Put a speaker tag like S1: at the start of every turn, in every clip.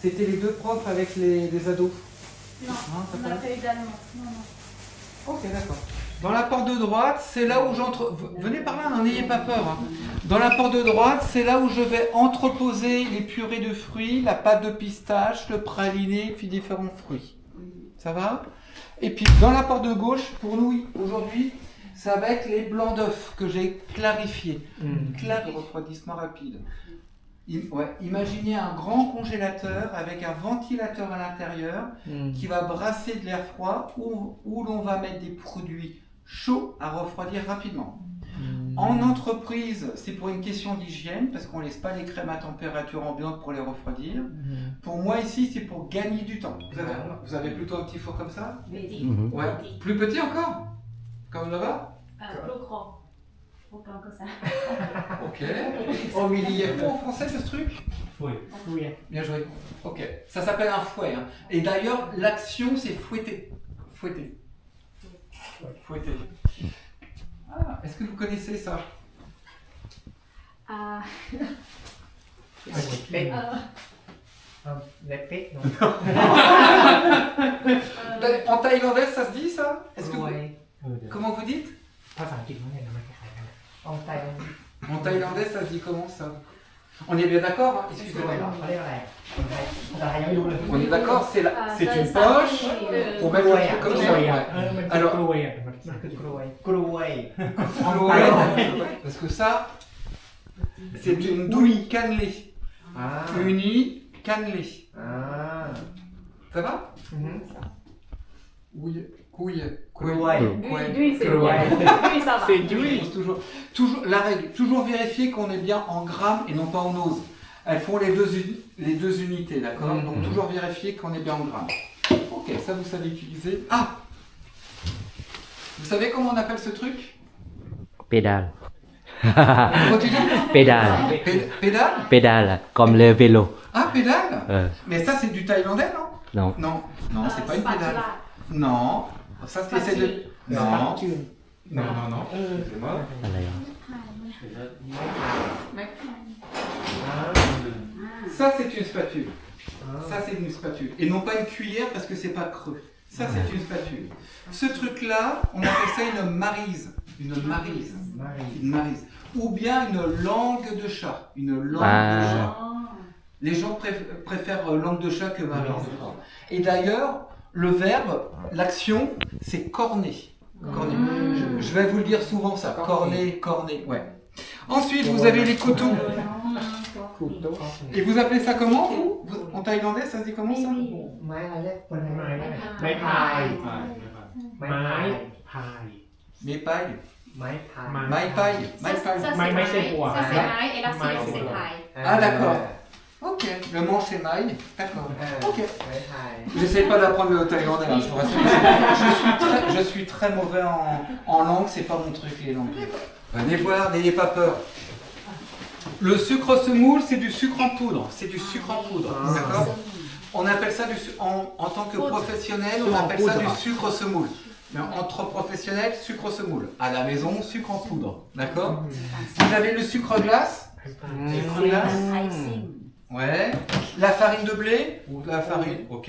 S1: C'était les deux profs avec les ados.
S2: Non, on a fait également. Non, non.
S1: Ok, d'accord. Dans la porte de droite, c'est là où j'entre... Venez par là, n'ayez pas peur. Hein. Dans la porte de droite, c'est là où je vais entreposer les purées de fruits, la pâte de pistache, le praliné, puis différents fruits. Ça va? Et puis, dans la porte de gauche, pour nous, aujourd'hui, ça va être les blancs d'œufs que j'ai clarifiés. Refroidissement rapide. Imaginez un grand congélateur avec un ventilateur à l'intérieur qui va brasser de l'air froid où l'on va mettre des produits chauds à refroidir rapidement. En entreprise, c'est pour une question d'hygiène parce qu'on ne laisse pas les crèmes à température ambiante pour les refroidir. Pour moi ici, c'est pour gagner du temps. Vous avez plutôt un petit four comme ça? Ouais. Plus petit encore? Comme là-bas?
S2: Plus grand. Autant que ça.
S1: Ok. Oh, mais il y a quoi en français de ce truc?
S3: Fouet.
S1: Bien joué. Ok. Ça s'appelle un fouet. Hein. Et d'ailleurs, l'action, c'est fouetter. Fouetter. Fouetter. Ah, est-ce que vous connaissez ça? En thaïlandais, ça se dit ça? Est-ce que comment vous dites? En thaïlandais, ça se dit comment ça? On est bien d'accord, hein? Excusez-moi. On est d'accord, c'est une poche pour mettre le truc comme ça. Alors, parce que ça, c'est une douille cannelée. Unie cannelée. Ça va? C'est d'huile. Toujours la règle, toujours vérifier qu'on est bien en grammes et non pas en oses. Elles font les deux unités, d'accord? Donc toujours vérifier qu'on est bien en grammes. Ok, ça vous savez utiliser. Ah! Vous savez comment on appelle ce truc?
S4: Pédale.
S1: Comment tu dis?
S4: Pédale.
S1: Pédale?
S4: Pédale, comme le vélo.
S1: Ah, pédale? Mais ça, c'est du thaïlandais, non?
S4: Non.
S1: Non, c'est pas une pédale. Non. Ça, c'est de... Non. Non. Excusez-moi. Ça, c'est une spatule. Ça, c'est une spatule. Et non pas une cuillère parce que c'est pas creux. Ça, c'est une spatule. Ce truc-là, on appelle ça une maryse. Une maryse. Ou bien une langue de chat. Une langue de chat. Les gens préfèrent langue de chat que maryse. Et d'ailleurs, le verbe, l'action, c'est corner. Je vais vous le dire souvent ça. Corner. Ouais. Ensuite, vous avez les couteaux. Et vous appelez ça comment, vous? En thaïlandais, ça se dit comment ça? Mes pailles.
S2: Ça c'est maille et la scie c'est paille.
S1: Ah d'accord. Ok, le manche c'est maille. D'accord. Ok. J'essaie pas d'apprendre le thaïlandais, hein, je vous rassure. Je suis très mauvais en langue, c'est pas mon truc les langues. Venez voir, n'ayez pas peur. Le sucre semoule, c'est du sucre en poudre. D'accord? On appelle ça en tant que professionnel, on appelle ça du sucre semoule. Mais entre professionnels, sucre semoule. À la maison, sucre en poudre. D'accord? Vous avez le sucre glace. Ouais. La farine de blé ou la farine, ok.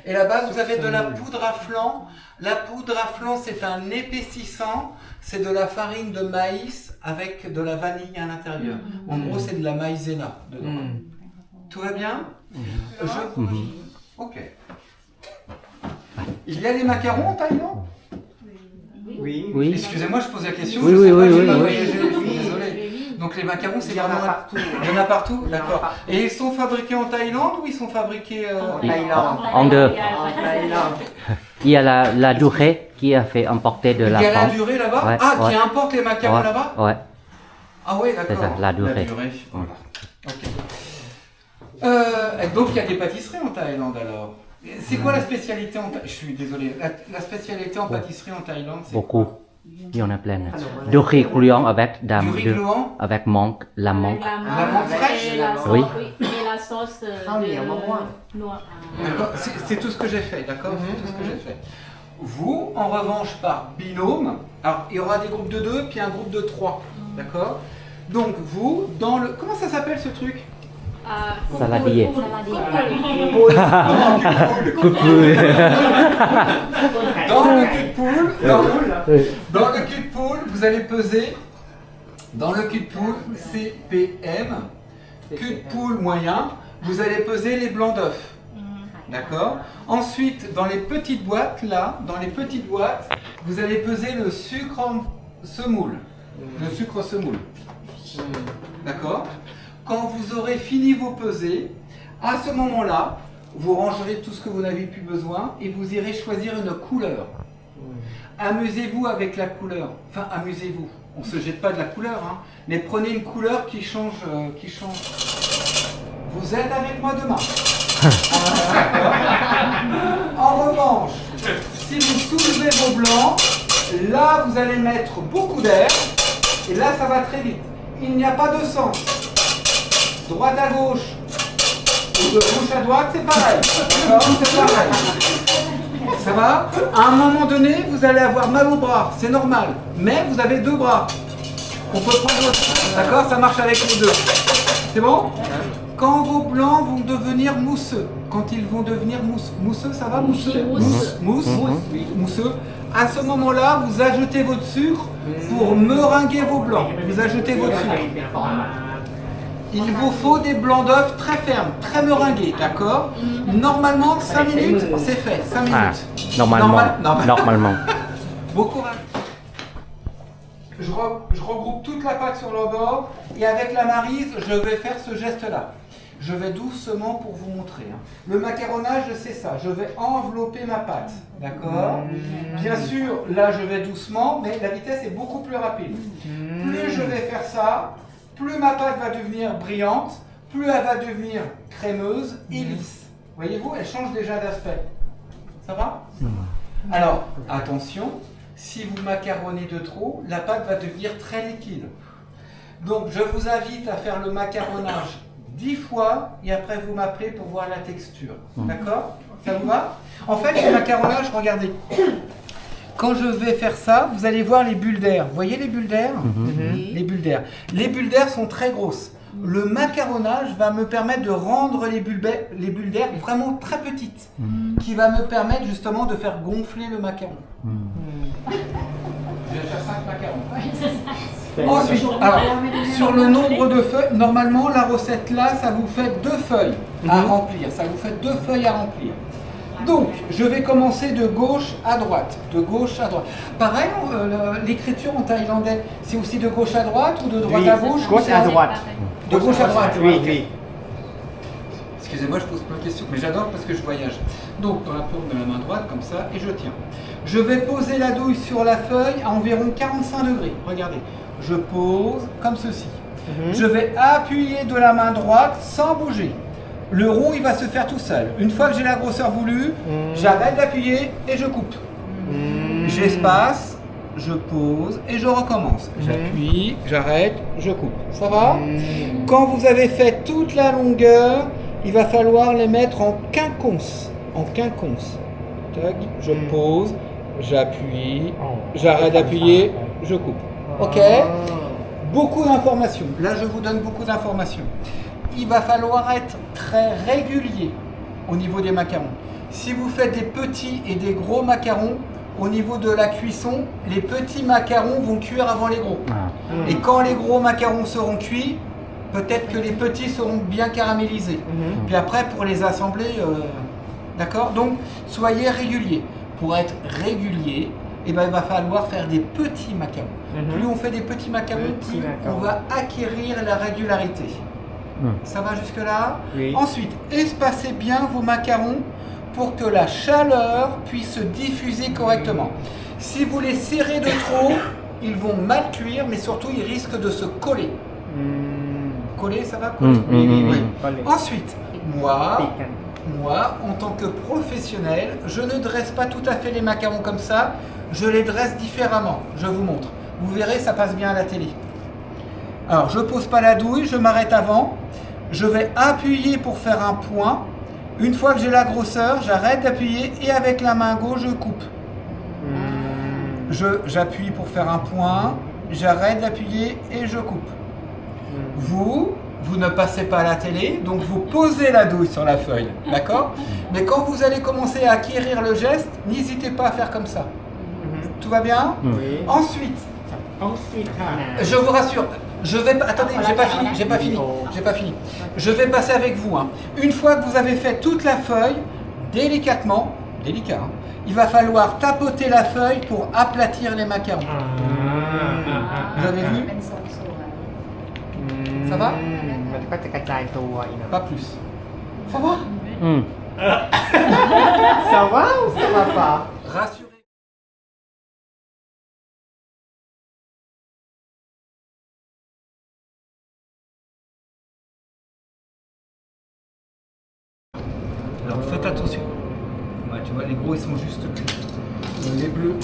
S1: Et là-bas, vous avez de la poudre à flan. La poudre à flan, c'est un épaississant. C'est de la farine de maïs avec de la vanille à l'intérieur. En gros, c'est de la maïzena dedans. Tout va bien? Ok. Il y a des macarons en Thaïlande?
S4: Oui.
S1: Excusez-moi, je pose la question.
S4: Oui.
S1: Je suis désolé. Donc les macarons, c'est vraiment partout. Il y en a partout, d'accord. Et ils sont fabriqués en Thaïlande ou ils sont fabriqués en Thaïlande?
S4: En deux. Il y a la durée qui a fait importer de la France.
S1: Il y a la durée là-bas?
S4: Ouais,
S1: qui importe les macarons là-bas?
S4: Ouais.
S1: Ah ouais, d'accord.
S4: C'est ça, la durée.
S1: Voilà. Ok. Donc il y a des pâtisseries en Thaïlande alors. C'est quoi la spécialité en Thaïlande? Je suis désolé. La spécialité en pâtisserie en Thaïlande, c'est
S4: Beaucoup. Il y en a plein. Du riz gluant avec avec menthe, la menthe.
S1: La menthe fraîche?
S4: Oui.
S2: Et la sauce noire.
S1: D'accord. C'est tout ce que j'ai fait, d'accord? C'est tout ce que j'ai fait. Vous, en revanche, par binôme, alors il y aura des groupes de 2 puis un groupe de 3, d'accord? Donc vous, dans le... Comment ça s'appelle ce truc?
S4: Saladier.
S1: Coup de poule. Dans le cul de poule, dans le cul de poule, vous allez peser. Dans le cul de poule, CPM, cul de poule moyen, vous allez peser les blancs d'œufs. D'accord? Ensuite, dans les petites boîtes, là, vous allez peser le sucre en semoule. Le sucre semoule. D'accord? Quand vous aurez fini vos pesées, à ce moment-là, vous rangerez tout ce que vous n'avez plus besoin et vous irez choisir une couleur. Amusez-vous avec la couleur. Enfin, amusez-vous. On ne se jette pas de la couleur, hein, mais prenez une couleur qui change. Vous êtes avec moi demain. En revanche, si vous soulevez vos blancs, là vous allez mettre beaucoup d'air et là ça va très vite. Il n'y a pas de sens. Droite à gauche ou de gauche à droite, c'est pareil. C'est pareil. Ça va? À un moment donné, vous allez avoir mal au bras, c'est normal. Mais vous avez deux bras. On peut prendre l'autre. D'accord? Ça marche avec les deux. C'est bon? Quand vos blancs vont devenir mousseux, quand ils vont devenir mousseux, ça va? Mousseux? Mousseux. À ce moment-là, vous ajoutez votre sucre pour meringuer vos blancs. Vous ajoutez votre sucre. Il vous faut des blancs d'œufs très fermes, très meringués, d'accord? Normalement, 5 minutes, c'est fait. 5 minutes.
S4: Normalement.
S1: Bon courage. Je regroupe toute la pâte sur le bord et avec la maryse, je vais faire ce geste-là. Je vais doucement pour vous montrer. Le macaronnage, c'est ça. Je vais envelopper ma pâte. D'accord? Bien sûr, là, je vais doucement, mais la vitesse est beaucoup plus rapide. Plus je vais faire ça, plus ma pâte va devenir brillante, plus elle va devenir crémeuse et lisse. Voyez-vous, elle change déjà d'aspect. Ça va? Alors, attention, si vous macaronnez de trop, la pâte va devenir très liquide. Donc, je vous invite à faire le macaronnage 10 fois et après vous m'appelez pour voir la texture. D'accord? Ça vous va? En fait, le macaronnage, regardez. Quand je vais faire ça, vous allez voir les bulles d'air. Vous voyez les bulles d'air? Les bulles d'air. Les bulles d'air sont très grosses. Le macaronnage va me permettre de rendre les bulles d'air vraiment très petites, qui va me permettre justement de faire gonfler le macaron. Je vais faire 5 macarons. Ensuite, alors, sur le nombre de feuilles, normalement la recette là, ça vous fait 2 feuilles à remplir. Ça vous fait 2 feuilles à remplir. Donc, je vais commencer de gauche à droite. De gauche à droite. Pareil, l'écriture en thaïlandais, c'est aussi de gauche à droite ou de droite à gauche?
S3: Gauche à droite.
S1: De gauche à droite.
S3: Oui.
S1: Excusez-moi, je pose plein de questions, mais j'adore parce que je voyage. Donc, dans la paume de la main droite, comme ça, et je tiens. Je vais poser la douille sur la feuille à environ 45 degrés. Regardez, je pose comme ceci. Je vais appuyer de la main droite sans bouger. Le rond, il va se faire tout seul. Une fois que j'ai la grosseur voulue, j'arrête d'appuyer et je coupe. J'espace, je pose et je recommence. J'appuie, j'arrête, je coupe. Ça va? Quand vous avez fait toute la longueur, il va falloir les mettre en quinconce. En quinconce. Tac, je pose, j'appuie, j'arrête d'appuyer, je coupe. Ok? Beaucoup d'informations. Là, je vous donne beaucoup d'informations. Il va falloir être très régulier au niveau des macarons. Si vous faites des petits et des gros macarons, au niveau de la cuisson, les petits macarons vont cuire avant les gros. Et quand les gros macarons seront cuits, peut-être que les petits seront bien caramélisés. Puis après, pour les assembler, d'accord? Donc, soyez réguliers. Pour être régulier, eh ben, il va falloir faire des petits macarons. Plus on fait des petits macarons, plus on va acquérir la régularité. Ça va jusque-là?
S3: Oui.
S1: Ensuite, espacez bien vos macarons pour que la chaleur puisse se diffuser correctement. Si vous les serrez de trop, ils vont mal cuire, mais surtout ils risquent de se coller. Coller, ça va coller? Oui. Ensuite, moi, en tant que professionnel, je ne dresse pas tout à fait les macarons comme ça, je les dresse différemment. Je vous montre. Vous verrez, ça passe bien à la télé. Alors, je pose pas la douille, je m'arrête avant. Je vais appuyer pour faire un point. Une fois que j'ai la grosseur, j'arrête d'appuyer et avec la main gauche, je coupe. J'appuie pour faire un point, j'arrête d'appuyer et je coupe. Vous, vous ne passez pas à la télé, donc vous posez la douille sur la feuille, d'accord? Mais quand vous allez commencer à acquérir le geste, n'hésitez pas à faire comme ça. Tout va bien? Ensuite, je vous rassure, je vais pas. Attendez, j'ai pas fini. Je vais passer avec vous. Hein. Une fois que vous avez fait toute la feuille, délicatement, délicat, hein, il va falloir tapoter la feuille pour aplatir les macarons. Vous avez vu? Ça va? Pas plus. Ça va?
S3: Ça va ou ça va pas?
S1: Rassurez. Alors faites attention. Ouais, tu vois, les gros ils sont juste les bleus.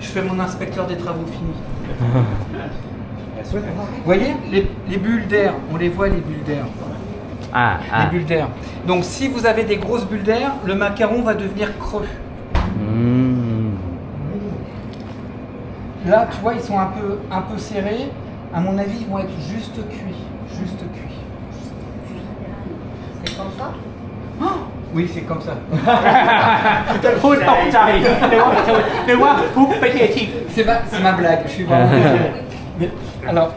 S1: Je fais mon inspecteur des travaux finis. Vous voyez, les bulles d'air, on les voit les bulles d'air. Les bulles d'air. Donc si vous avez des grosses bulles d'air, le macaron va devenir creux. Là, tu vois, ils sont un peu serrés. À mon avis, ils vont être juste cuits. Juste cuits.
S3: C'est comme ça?
S1: Oui, c'est comme ça. C'est ma blague, je suis vraiment désolé. Alors.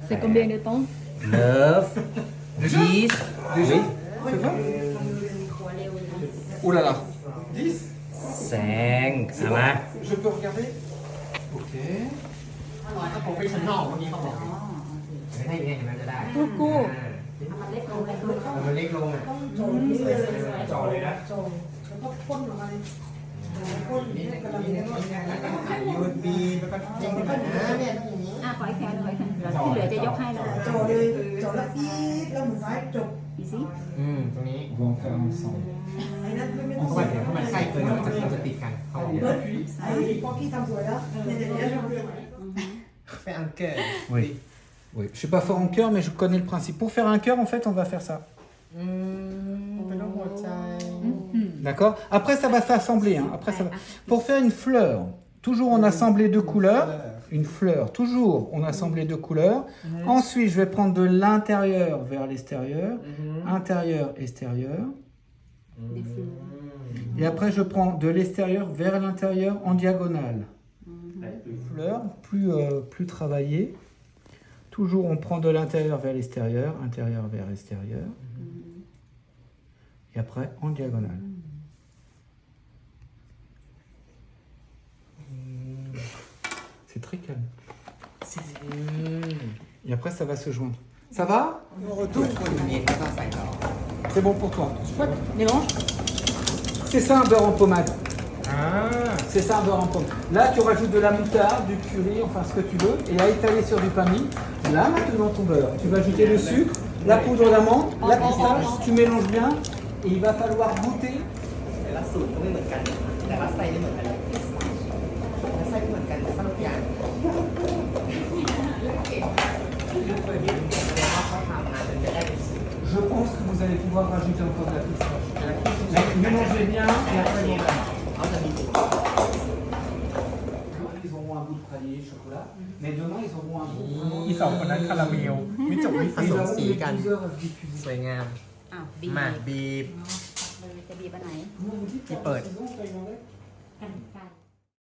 S2: C'est combien de temps?
S3: 9, 10.
S1: Déjà? C'est bon? Oh là là. 10?
S3: 5. Ça va?
S1: Je peux regarder? Ok.
S3: professional เมื่อกี้เขาบอกให้เนี่ยเห็นไหมจะได้
S2: กู
S3: มันเล็กลงอ่ะจ่อเลยนะยูนบีแล้วก็ยิงไปเนี่ยต้องอย่างนี้
S2: อ่ะขอให้แขนขอให้แขนที่เหลือจะยกให้แล้ว
S5: จ่อเลยจ่อแล้วปี๊ดแล้วหมุนซ้ายจบ
S2: อีซี่
S3: ตรงนี้
S1: On va en faire ensemble.
S5: ไอ้นั่นไม่
S3: เพ
S5: ต้อง
S3: ราะว่าเดี๋ยวถ้ามันใกล้เกินเดี๋ยวมันจะติดกันเขาบอก
S5: เบิร์ดไอ้ป๊อกกี้ทำสวยแล้วเนี่ยเดี๋ยวนี้
S3: ไปอังเกอร์
S1: Oui. Oui. Je suis pas fort en cœur, mais je connais le principe. Pour faire un cœur, en fait, on va faire ça.
S3: เป็นรูปหัวใจ
S1: D'accord? Après, ça va s'assembler. Hein. Après, ça va... Pour faire une fleur, toujours on assemble les deux couleurs. Une fleur, toujours on assemble les deux couleurs. Ensuite, je vais prendre de l'intérieur vers l'extérieur. Intérieur, extérieur. Et après, je prends de l'extérieur vers l'intérieur en diagonale. Une fleur plus travaillée. Toujours, on prend de l'intérieur vers l'extérieur, intérieur vers extérieur. Et après, en diagonale. C'est très calme. Et après, ça va se joindre. Ça va?
S3: ตู้คนเย็นแล้วก็ใส่ต่อ
S1: C'est bon pour toi.
S2: mélange
S1: C'est ça un beurre en pommade.
S3: อ่า
S1: C'est ça un beurre en pommade. Là, tu rajoutes de la moutarde, du curry, enfin ce que tu veux, et à étaler sur du pain mie. Là, maintenant, ton beurre. Tu vas ajouter le sucre, la poudre d'amande, la pistache, tu mélanges bien, et il va falloir goûter.
S3: แต่ละสูตรก็ไม่เหมือนกันแต่ละไส้ไม่เหมือนกันไส้ไม่เหมือนกันสำหรับอย่างเขาทำมาจนจะได้เป็นสูตร
S1: Je pense que vous allez pouvoir rajouter encore de la pistache. Mais mélangez bien, et après, on va.
S3: เขาจะมีสูตร
S1: Ils auront un goût de praliné, chocolat, mais demain, ils auront un goût.
S3: อีสองคนนั้นคาราเมลมิจบมิผ
S1: Et
S3: ส
S1: ils
S3: ม
S1: auront
S3: สี
S1: mis
S3: กัน
S1: plusieurs heures diffusées.
S3: สวยงาม
S2: อ้าวบีบ
S3: มาบีบ
S2: เลยจะบีบอันไหน
S3: ที่เปิด
S2: กัน